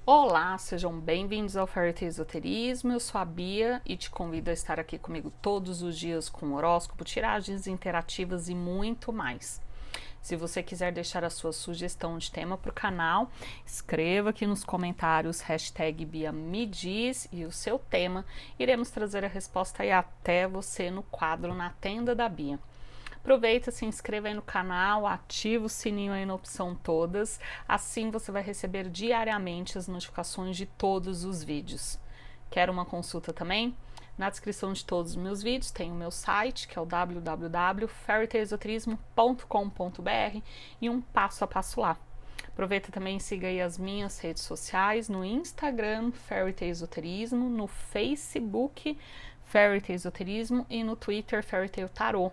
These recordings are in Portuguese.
Olá, sejam bem-vindos ao Fairy Tail Esoterismo. Eu sou a Bia e te convido a estar aqui comigo todos os dias com horóscopo, tiragens interativas e muito mais. Se você quiser deixar a sua sugestão de tema para o canal, escreva aqui nos comentários #BiaMeDiz e o seu tema. Iremos trazer a resposta aí até você no quadro Na Tenda da Bia. Aproveita, se inscreva aí no canal, ativa o sininho aí na opção todas, assim você vai receber diariamente as notificações de todos os vídeos. Quer uma consulta também? Na descrição de todos os meus vídeos tem o meu site, que é o www.fairytalesesoterismo.com.br e um passo a passo lá. Aproveita também e siga aí as minhas redes sociais, no Instagram, Fairy Tail Esoterismo, no Facebook, Fairy Tail Esoterismo e no Twitter, Fairy Tail Tarot.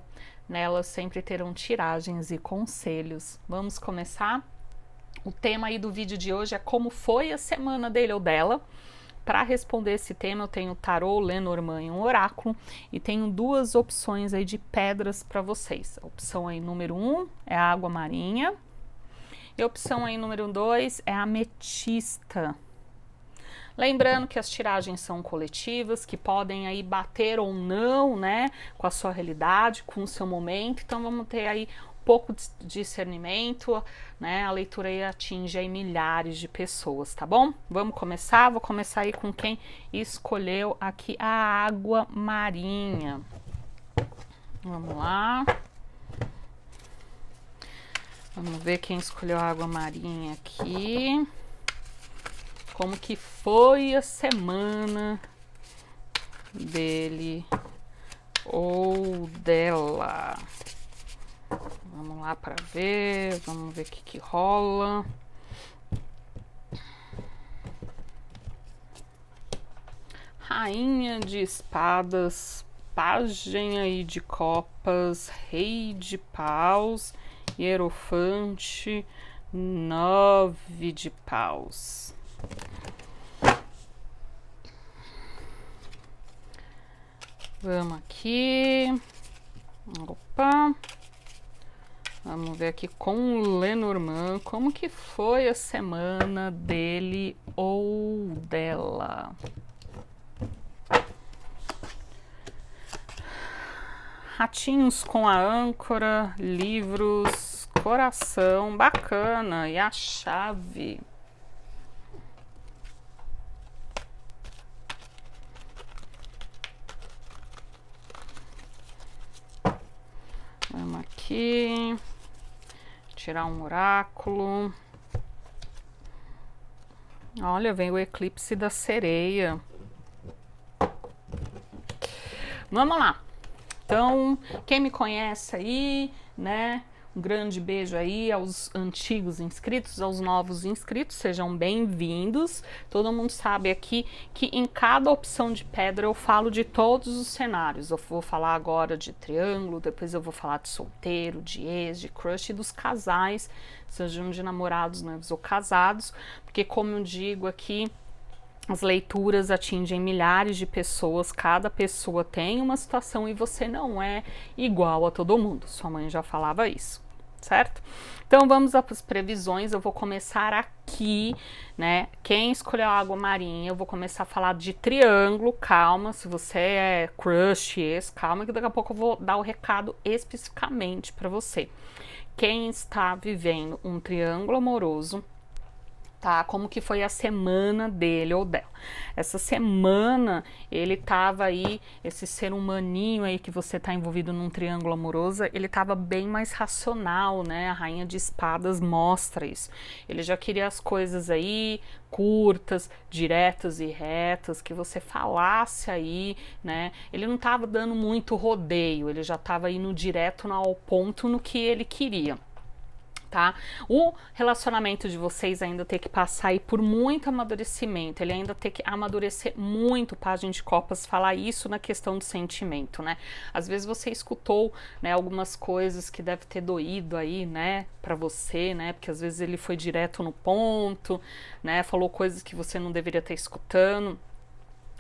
Nelas sempre terão tiragens e conselhos. Vamos começar? O tema aí do vídeo de hoje é como foi a semana dele ou dela. Para responder esse tema eu tenho tarô, Lenormand e um oráculo e tenho duas opções aí de pedras para vocês. A opção aí número 1 é a água marinha e a opção aí número 2 é a ametista. Lembrando que as tiragens são coletivas, que podem aí bater ou não, né, com a sua realidade, com o seu momento. Então vamos ter aí um pouco de discernimento, né? A leitura aí atinge aí milhares de pessoas, tá bom? Vamos começar? Vou começar aí com quem escolheu aqui a água marinha. Vamos lá. Vamos ver quem escolheu a água marinha aqui. Como que foi a semana dele ou dela? Vamos lá para ver, vamos ver o que rola. Rainha de espadas, pajem aí de copas, rei de paus, hierofante, 9 de paus. Vamos aqui. Opa. Vamos ver aqui com o Lenormand como que foi a semana dele ou dela. Ratinhos com a âncora, livros, coração, bacana. E a chave. Vamos aqui, tirar um oráculo. Olha, vem o eclipse da sereia. Vamos lá. Então, quem me conhece aí, né? Um grande beijo aí aos antigos inscritos, aos novos inscritos, sejam bem-vindos. Todo mundo sabe aqui que em cada opção de pedra eu falo de todos os cenários. Eu vou falar agora de triângulo, depois eu vou falar de solteiro, de ex, de crush e dos casais, sejam de namorados, noivos ou casados, porque como eu digo aqui, as leituras atingem milhares de pessoas, cada pessoa tem uma situação e você não é igual a todo mundo. Sua mãe já falava isso, certo? Então vamos às previsões, eu vou começar aqui, né? Quem escolheu a água marinha, eu vou começar a falar de triângulo, calma, se você é crush, calma que daqui a pouco eu vou dar o recado especificamente para você. Quem está vivendo um triângulo amoroso, tá? Como que foi a semana dele ou dela. Essa semana ele tava aí, esse ser humaninho aí que você tá envolvido num triângulo amoroso, ele tava bem mais racional, né? A rainha de espadas mostra isso. Ele já queria as coisas aí curtas, diretas e retas, que você falasse aí, né? Ele não tava dando muito rodeio, ele já tava indo direto ao ponto no que ele queria. Tá? O relacionamento de vocês ainda tem que passar aí por muito amadurecimento, ele ainda tem que amadurecer muito, página de copas falar isso na questão do sentimento, né? Às vezes você escutou, né, algumas coisas que deve ter doído aí, né, pra você, né, porque às vezes ele foi direto no ponto, né, falou coisas que você não deveria estar escutando.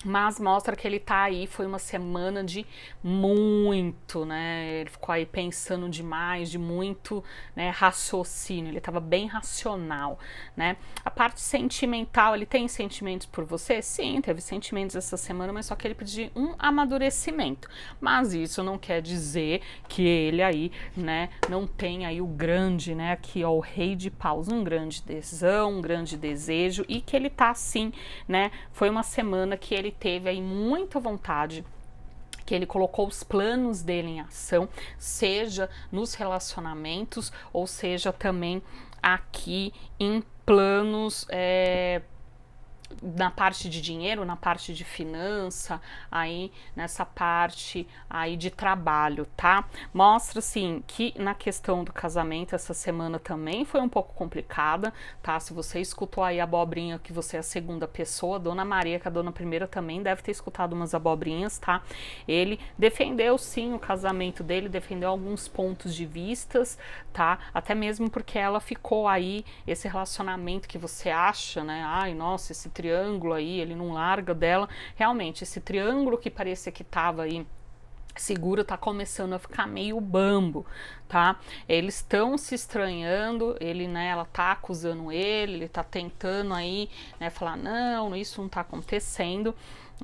mas mostra que ele tá aí, foi uma semana de muito, né, ele ficou aí pensando demais, de muito, né, raciocínio, ele tava bem racional, né. A parte sentimental, ele tem sentimentos por você? Sim, teve sentimentos essa semana, mas só que ele pediu um amadurecimento, mas isso não quer dizer que ele aí, né, não tem aí o grande, né, aqui ó, o rei de paus, um grande tesão, um grande desejo, e que ele tá assim, né, foi uma semana que ele teve aí muita vontade, que ele colocou os planos dele em ação, seja nos relacionamentos, ou seja também aqui em planos na parte de dinheiro, na parte de finança, aí nessa parte aí de trabalho, tá? Mostra assim que na questão do casamento essa semana também foi um pouco complicada, tá? Se você escutou aí a abobrinha que você é a segunda pessoa, Dona Maria, que a Dona Primeira também deve ter escutado umas abobrinhas, tá? Ele defendeu sim o casamento dele, defendeu alguns pontos de vistas, tá? Até mesmo porque ela ficou aí, esse relacionamento que você acha, né? Ai, nossa, esse triângulo aí, ele não larga dela. Realmente, esse triângulo que parecia que tava aí seguro tá começando a ficar meio bambo, tá? Eles estão se estranhando, ele, né, ela tá acusando ele tá tentando aí, né, falar não, isso não tá acontecendo,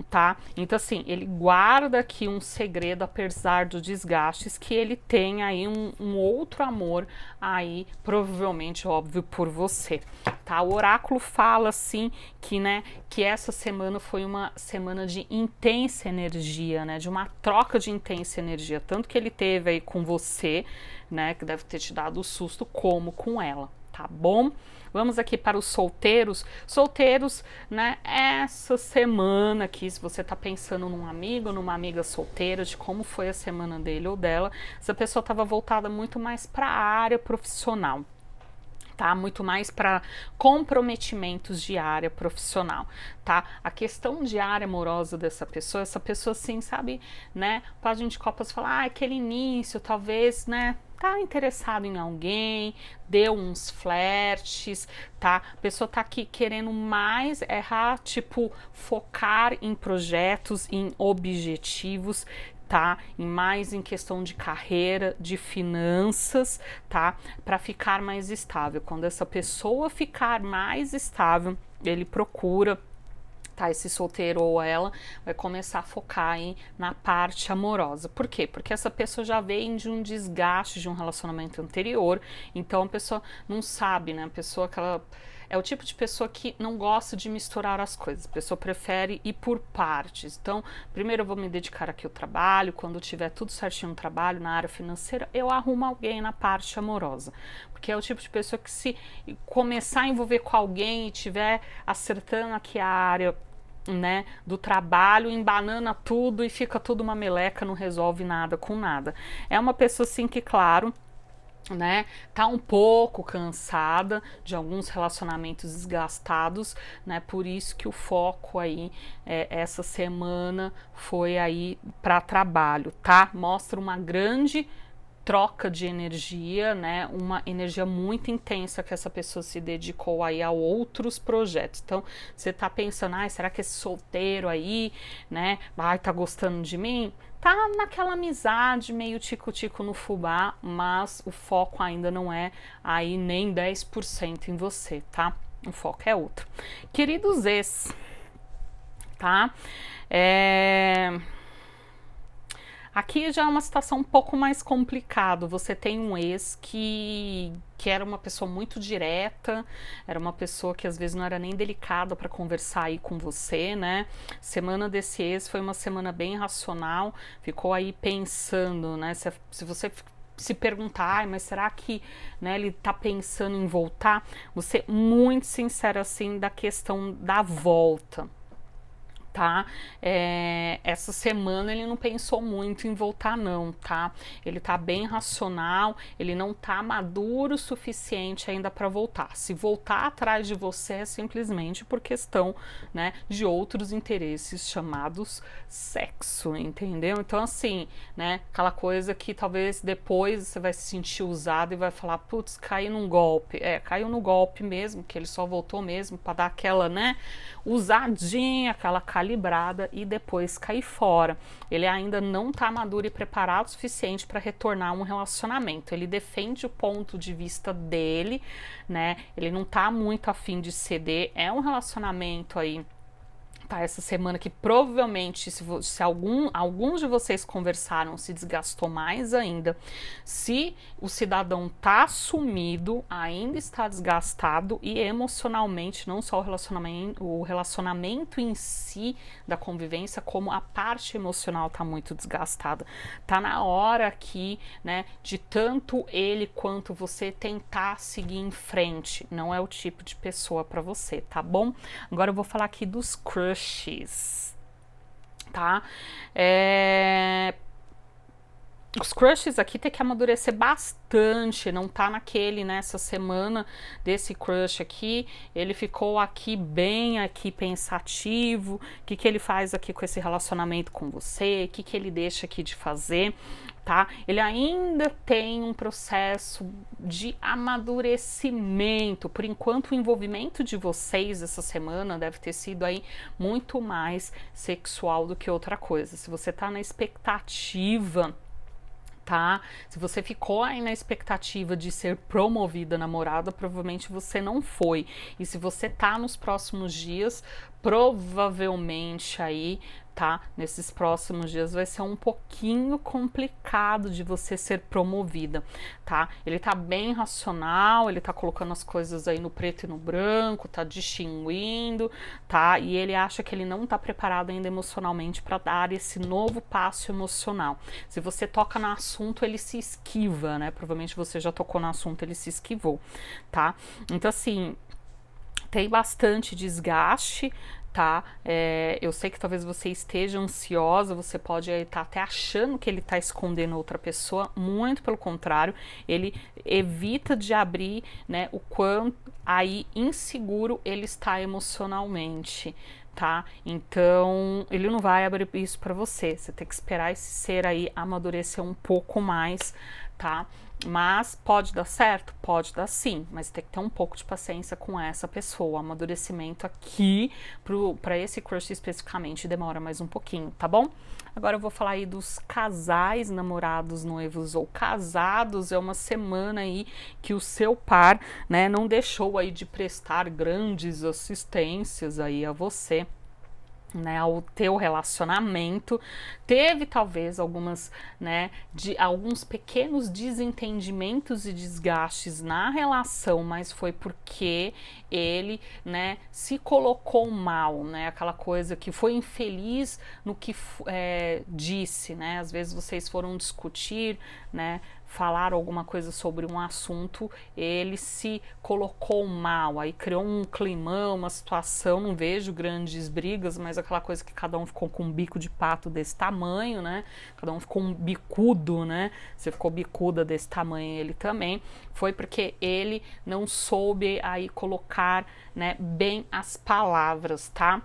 tá? Então assim, ele guarda aqui um segredo, apesar dos desgastes, que ele tem aí um outro amor aí, provavelmente, óbvio, por você, tá? O oráculo fala assim que, né, que essa semana foi uma semana de intensa energia, né, de uma troca de intensa energia, tanto que ele teve aí com você, né, que deve ter te dado o susto, como com ela, tá bom? Vamos aqui para os solteiros. Solteiros, né, essa semana aqui, se você tá pensando num amigo, numa amiga solteira, de como foi a semana dele ou dela, essa pessoa estava voltada muito mais para a área profissional, tá? Muito mais para comprometimentos de área profissional, tá? A questão de área amorosa dessa pessoa, essa pessoa assim, sabe, né? Página de copas fala, ah, aquele início, talvez, né? Tá interessado em alguém, deu uns flertes, tá? A pessoa tá aqui querendo mais tipo, focar em projetos, em objetivos, tá? E mais em questão de carreira, de finanças, tá? Para ficar mais estável. Quando essa pessoa ficar mais estável, ele procura, tá, esse solteiro ou ela vai começar a focar aí na parte amorosa. Por quê? Porque essa pessoa já vem de um desgaste de um relacionamento anterior, então a pessoa não sabe, né? A pessoa que ela é o tipo de pessoa que não gosta de misturar as coisas, a pessoa prefere ir por partes. Então, primeiro eu vou me dedicar aqui ao trabalho, quando tiver tudo certinho no trabalho, na área financeira, eu arrumo alguém na parte amorosa. Porque é o tipo de pessoa que se começar a envolver com alguém e tiver acertando aqui a área, né, do trabalho, embanana tudo e fica tudo uma meleca, não resolve nada com nada. É uma pessoa assim que, claro, né, tá um pouco cansada de alguns relacionamentos desgastados, né, por isso que o foco aí essa semana foi aí para trabalho, tá? Mostra uma grande troca de energia, né, uma energia muito intensa que essa pessoa se dedicou aí a outros projetos. Então, você tá pensando, ah, será que esse solteiro aí, né, vai tá gostando de mim? Tá naquela amizade meio tico-tico no fubá, mas o foco ainda não é aí nem 10% em você, tá? O foco é outro. Queridos ex, tá? Aqui já é uma situação um pouco mais complicada. Você tem um ex que era uma pessoa muito direta, era uma pessoa que às vezes não era nem delicada para conversar aí com você, né? Semana desse ex foi uma semana bem racional, ficou aí pensando, né? Se você se perguntar, mas será que, né, ele tá pensando em voltar? Você muito sincero assim da questão da volta. Tá? Essa semana ele não pensou muito em voltar não, tá? Ele tá bem racional, ele não tá maduro o suficiente ainda para voltar. Se voltar atrás de você é simplesmente por questão, né, de outros interesses chamados sexo, entendeu? Então assim, né, aquela coisa que talvez depois você vai se sentir usado e vai falar, putz, caiu num golpe. Caiu no golpe mesmo, que ele só voltou mesmo para dar aquela, né, usadinha, aquela calibrada e depois cair fora. Ele ainda não está maduro e preparado o suficiente para retornar a um relacionamento. Ele defende o ponto de vista dele, né? Ele não está muito afim de ceder. É um relacionamento aí, tá, essa semana que provavelmente, se alguns de vocês conversaram, se desgastou mais ainda. Se o cidadão tá sumido, ainda está desgastado e emocionalmente, não só o relacionamento em si da convivência, como a parte emocional tá muito desgastada. Tá na hora aqui, né, de tanto ele quanto você tentar seguir em frente. Não é o tipo de pessoa para você, tá bom? Agora eu vou falar aqui dos crushes, tá? Os crushes aqui tem que amadurecer bastante, não tá naquele, nessa semana desse crush aqui, ele ficou aqui bem aqui pensativo, o que ele faz aqui com esse relacionamento com você, o que ele deixa aqui de fazer, tá? Ele ainda tem um processo de amadurecimento. Por enquanto, o envolvimento de vocês essa semana deve ter sido aí muito mais sexual do que outra coisa. Se você tá na expectativa, tá? Se você ficou aí na expectativa de ser promovida namorada, provavelmente você não foi. E se você tá nos próximos dias, provavelmente aí, tá? Nesses próximos dias vai ser um pouquinho complicado de você ser promovida, tá? Ele tá bem racional, ele tá colocando as coisas aí no preto e no branco, tá distinguindo, tá? E ele acha que ele não tá preparado ainda emocionalmente para dar esse novo passo emocional. Se você toca no assunto, ele se esquiva, né? Provavelmente você já tocou no assunto, ele se esquivou, tá? Então, assim, tem bastante desgaste, tá? Eu sei que talvez você esteja ansiosa, você pode estar até achando que ele está escondendo outra pessoa, muito pelo contrário, ele evita de abrir, né, o quanto aí inseguro ele está emocionalmente, tá? Então, ele não vai abrir isso para você, você tem que esperar esse ser aí amadurecer um pouco mais, tá? Mas pode dar certo? Pode dar sim, mas tem que ter um pouco de paciência com essa pessoa. O amadurecimento aqui, para esse crush especificamente, demora mais um pouquinho, tá bom? Agora eu vou falar aí dos casais, namorados, noivos ou casados. É uma semana aí que o seu par, né, não deixou aí de prestar grandes assistências aí a você, né, ao teu relacionamento. Teve talvez alguns pequenos desentendimentos e desgastes na relação, mas foi porque ele, né, se colocou mal, né, aquela coisa que foi infeliz no que disse, né, às vezes vocês foram discutir, né, falar alguma coisa sobre um assunto, ele se colocou mal, aí criou um climão, uma situação, não vejo grandes brigas, mas aquela coisa que cada um ficou com um bico de pato desse tamanho, né, cada um ficou um bicudo, né, você ficou bicuda desse tamanho, ele também, foi porque ele não soube aí colocar, né, bem as palavras, tá?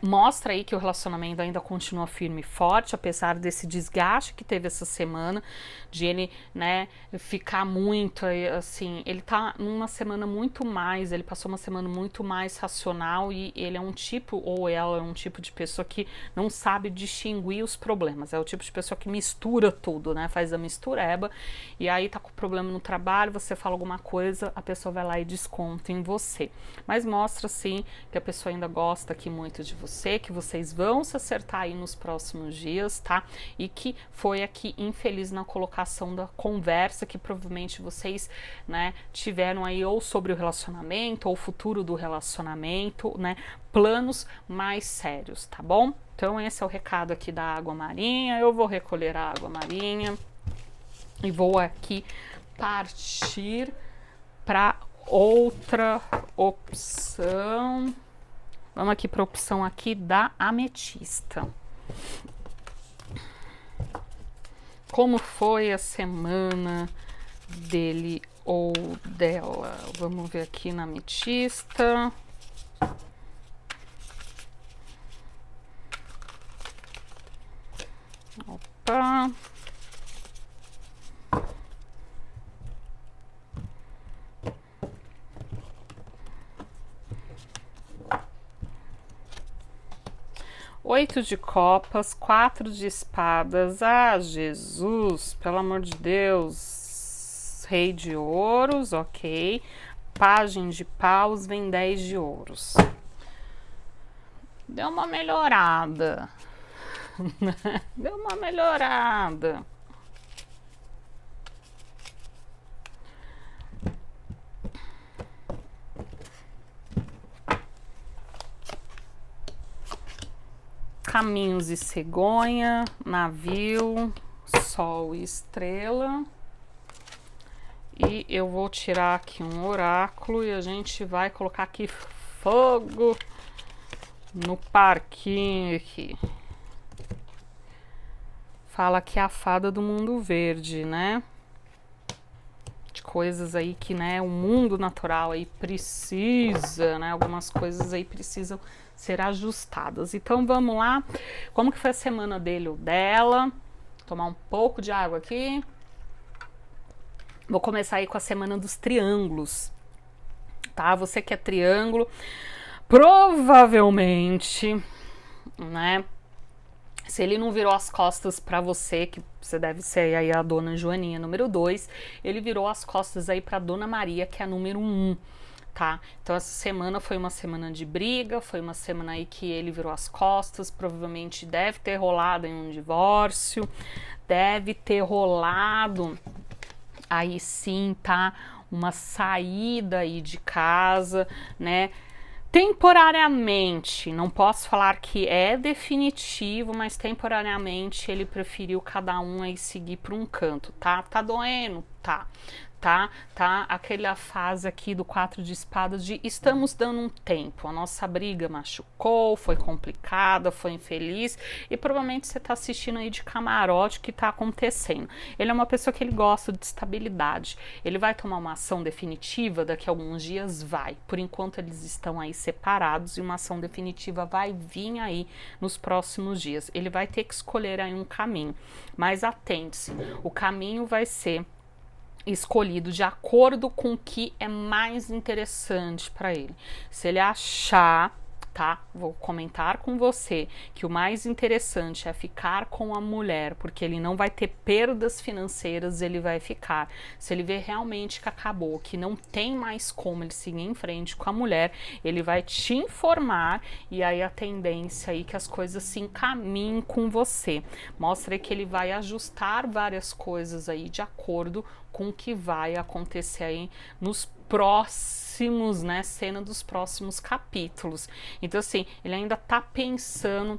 Mostra aí que o relacionamento ainda continua firme e forte, apesar desse desgaste que teve essa semana, de ele, né, ficar muito, assim, ele tá numa semana muito mais, ele passou uma semana muito mais racional e ele é um tipo, ou ela é um tipo de pessoa que não sabe distinguir os problemas, é o tipo de pessoa que mistura tudo, né, faz a mistureba, e aí tá com problema no trabalho, você fala alguma coisa, a pessoa vai lá e desconta em você, mas mostra, sim, que a pessoa ainda gosta aqui muito de você, que vocês vão se acertar aí nos próximos dias, tá? E que foi aqui infeliz na colocação da conversa que provavelmente vocês, né, tiveram aí ou sobre o relacionamento ou o futuro do relacionamento, né? Planos mais sérios, tá bom? Então esse é o recado aqui da água marinha. Eu vou recolher a água marinha e vou aqui partir para outra opção. Vamos aqui para a opção aqui da ametista. Como foi a semana dele ou dela? Vamos ver aqui na ametista. Opa. 8 de copas, 4 de espadas, ah, Jesus, pelo amor de Deus, rei de ouros, ok, pajem de paus, vem 10 de ouros. Deu uma melhorada, deu uma melhorada. Caminhos e cegonha, navio, sol e estrela. E eu vou tirar aqui um oráculo e a gente vai colocar aqui fogo no parquinho aqui. Fala que é a fada do mundo verde, né? De coisas aí que, né, o mundo natural aí precisa, né? Algumas coisas aí precisam ser ajustadas. Então vamos lá. Como que foi a semana dele ou dela? Tomar um pouco de água aqui. Vou começar aí com a semana dos triângulos, tá? Você que é triângulo, provavelmente, né? Se ele não virou as costas para você, que você deve ser aí a dona Joaninha número 2, ele virou as costas aí para dona Maria, que é a número 1. Tá? Então essa semana foi uma semana de briga, foi uma semana aí que ele virou as costas, provavelmente deve ter rolado em um divórcio, deve ter rolado aí sim, tá? Uma saída aí de casa, né? Temporariamente, não posso falar que é definitivo, mas temporariamente ele preferiu cada um aí seguir para um canto, tá? Tá doendo? Tá, aquela fase aqui do 4 de espadas de estamos dando um tempo, a nossa briga machucou, foi complicada, foi infeliz e provavelmente você tá assistindo aí de camarote o que tá acontecendo. Ele é uma pessoa que ele gosta de estabilidade, ele vai tomar uma ação definitiva daqui a alguns dias? Vai, por enquanto eles estão aí separados e uma ação definitiva vai vir aí nos próximos dias, ele vai ter que escolher aí um caminho, mas atente-se, o caminho vai ser escolhido de acordo com o que é mais interessante para ele. Se ele achar, tá? Vou comentar com você que o mais interessante é ficar com a mulher, porque ele não vai ter perdas financeiras, ele vai ficar. Se ele ver realmente que acabou, que não tem mais como ele seguir em frente com a mulher, ele vai te informar e aí a tendência aí que as coisas se encaminhem com você. Mostra aí que ele vai ajustar várias coisas aí de acordo com o que vai acontecer aí nos próximos, né, cena dos próximos capítulos. Então assim, ele ainda tá pensando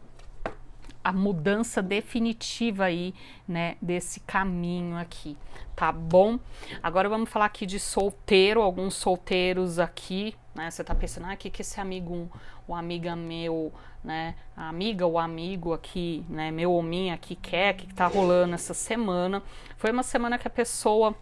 a mudança definitiva aí, né, desse caminho aqui, tá bom? Agora vamos falar aqui de solteiro, alguns solteiros aqui, né, você tá pensando, ah, que esse amigo, ou amiga meu, né, a amiga ou amigo aqui, né, meu ou minha aqui quer, que tá rolando essa semana. Foi uma semana que a pessoa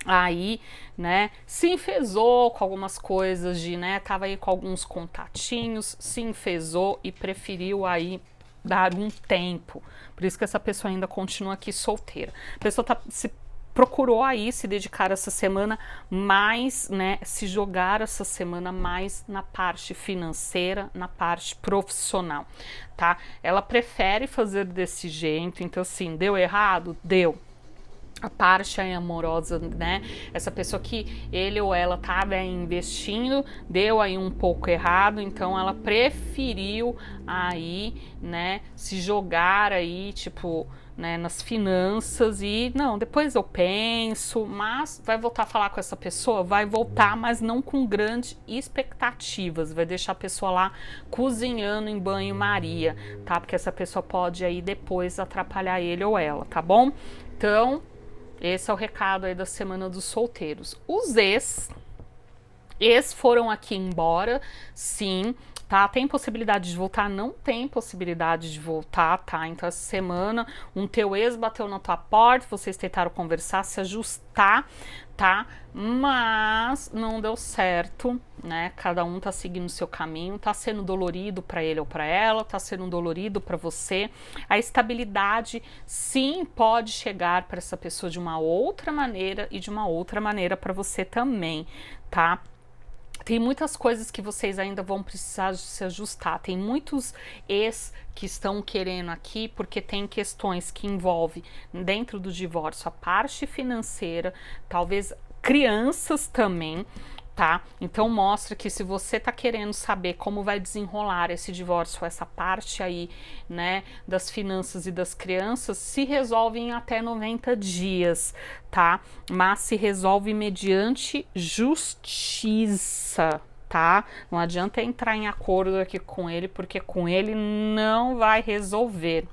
aí, né, se enfesou com algumas coisas de, né, tava aí com alguns contatinhos, se enfesou e preferiu aí dar um tempo. Por isso que essa pessoa ainda continua aqui solteira. A pessoa se procurou aí se dedicar essa semana mais, né, se jogar essa semana mais na parte financeira, na parte profissional, tá? Ela prefere fazer desse jeito, então assim, deu errado? Deu. A parte aí amorosa, né? Essa pessoa que ele ou ela estava investindo, deu aí um pouco errado, então ela preferiu aí, né, se jogar aí, tipo, né, nas finanças e não, depois eu penso, mas vai voltar a falar com essa pessoa? Vai voltar, mas não com grandes expectativas, vai deixar a pessoa lá cozinhando em banho-maria, tá? Porque essa pessoa pode aí depois atrapalhar ele ou ela, tá bom? Então, esse é o recado aí da semana dos solteiros. Os ex foram aqui embora, sim, tá? Tem possibilidade de voltar? Não tem possibilidade de voltar, tá? Então essa semana um teu ex bateu na tua porta, vocês tentaram conversar, se ajustar, tá? Mas não deu certo, né? Cada um tá seguindo o seu caminho, tá sendo dolorido para ele ou para ela, tá sendo dolorido para você. A estabilidade sim pode chegar para essa pessoa de uma outra maneira e de uma outra maneira para você também, tá? Tem muitas coisas que vocês ainda vão precisar de se ajustar. Tem muitos ex que estão querendo aqui, porque tem questões que envolvem dentro do divórcio a parte financeira, talvez crianças também, tá? Então mostra que se você tá querendo saber como vai desenrolar esse divórcio, essa parte aí, né, das finanças e das crianças, se resolve em até 90 dias, tá? Mas se resolve mediante justiça, tá? Não adianta entrar em acordo aqui com ele, porque com ele não vai resolver.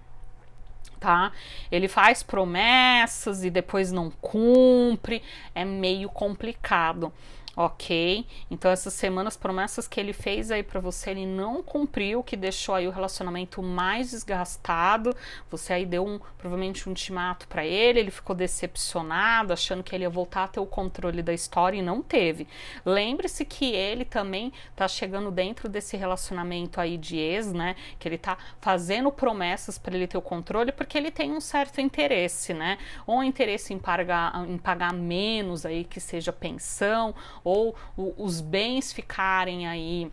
Tá? Ele faz promessas e depois não cumpre, é meio complicado. Ok? Então essas semanas, promessas que ele fez aí pra você, ele não cumpriu, que deixou aí o relacionamento mais desgastado. Você aí deu provavelmente um ultimato pra ele ficou decepcionado, achando que ele ia voltar a ter o controle da história e não teve. Lembre-se que ele também tá chegando dentro desse relacionamento aí de ex, né? Que ele tá fazendo promessas para ele ter o controle, porque ele tem um certo interesse, né? Ou interesse em pagar menos aí, que seja pensão, ou os bens ficarem aí,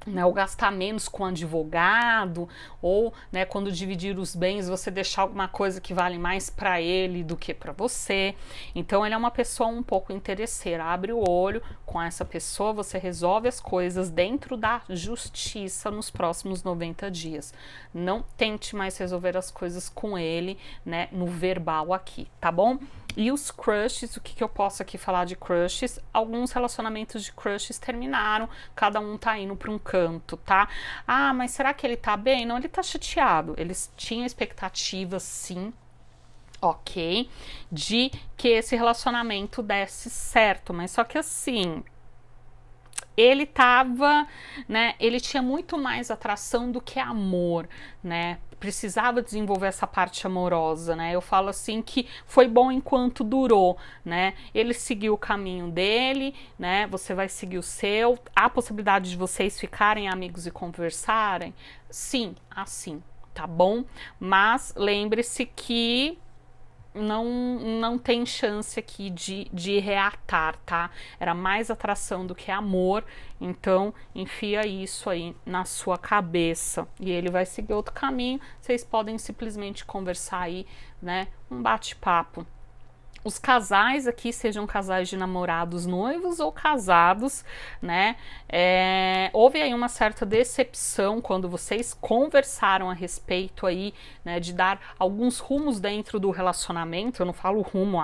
né, ou gastar menos com advogado, ou, né, quando dividir os bens, você deixar alguma coisa que vale mais para ele do que para você. Então ele é uma pessoa um pouco interesseira. Abre o olho com essa pessoa, você resolve as coisas dentro da justiça nos próximos 90 dias. Não tente mais resolver as coisas com ele, né, no verbal aqui, tá bom? E os crushes, o que eu posso aqui falar de crushes? Alguns relacionamentos de crushes terminaram, cada um tá indo para um canto, tá? Ah, mas será que ele tá bem? Não, ele tá chateado. Eles tinham expectativas, sim, ok, de que esse relacionamento desse certo, mas só que assim, ele tava, né, ele tinha muito mais atração do que amor, né, precisava desenvolver essa parte amorosa, né, eu falo assim que foi bom enquanto durou, né, ele seguiu o caminho dele, né, você vai seguir o seu, há possibilidade de vocês ficarem amigos e conversarem? Sim, assim, tá bom? Mas lembre-se que não tem chance aqui de reatar, tá? Era mais atração do que amor, então enfia isso aí na sua cabeça e ele vai seguir outro caminho. Vocês podem simplesmente conversar aí, né? Um bate-papo. Os casais aqui, sejam casais de namorados, noivos ou casados, né? Houve aí uma certa decepção quando vocês conversaram a respeito aí, né, de dar alguns rumos dentro do relacionamento. Eu não falo rumo,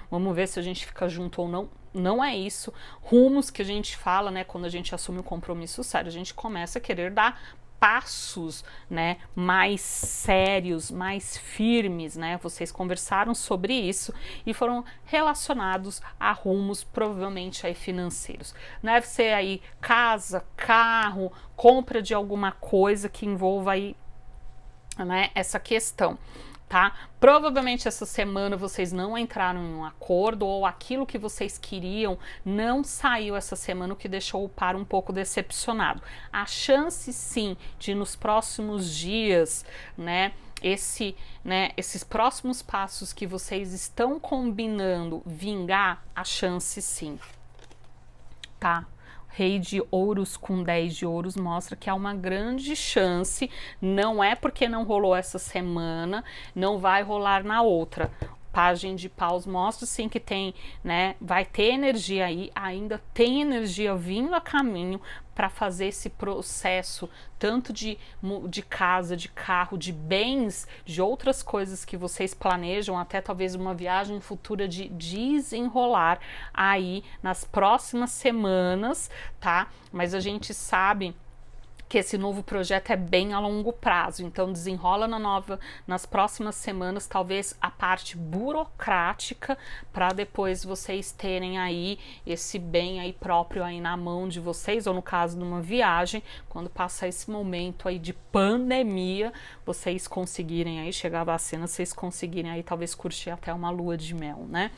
vamos ver se a gente fica junto ou não. Não é isso. Rumos que a gente fala, né, quando a gente assume um compromisso sério, a gente começa a querer dar passos, né, mais sérios, mais firmes, né? Vocês conversaram sobre isso e foram relacionados a rumos provavelmente aí financeiros. Deve ser aí casa, carro, compra de alguma coisa que envolva aí, né, essa questão. Tá? Provavelmente essa semana vocês não entraram em um acordo ou aquilo que vocês queriam não saiu essa semana, o que deixou o par um pouco decepcionado. A chance sim de nos próximos dias, né, esses próximos passos que vocês estão combinando vingar, a chance sim, tá? Rei de ouros com 10 de ouros mostra que há uma grande chance, não é porque não rolou essa semana, não vai rolar na outra. Página de paus mostra sim que tem, né, vai ter energia aí, ainda tem energia vindo a caminho para fazer esse processo, tanto de casa, de carro, de bens, de outras coisas que vocês planejam, até talvez uma viagem futura de desenrolar aí nas próximas semanas, tá? Mas a gente sabe que esse novo projeto é bem a longo prazo, então desenrola nas próximas semanas, talvez a parte burocrática, para depois vocês terem aí esse bem aí próprio aí na mão de vocês, ou no caso de uma viagem, quando passar esse momento aí de pandemia, vocês conseguirem aí, chegar a vacina, vocês conseguirem aí talvez curtir até uma lua de mel, né?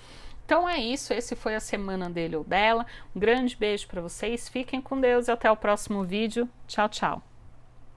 Então é isso, esse foi a semana dele ou dela. Um grande beijo para vocês, fiquem com Deus e até o próximo vídeo. Tchau, tchau.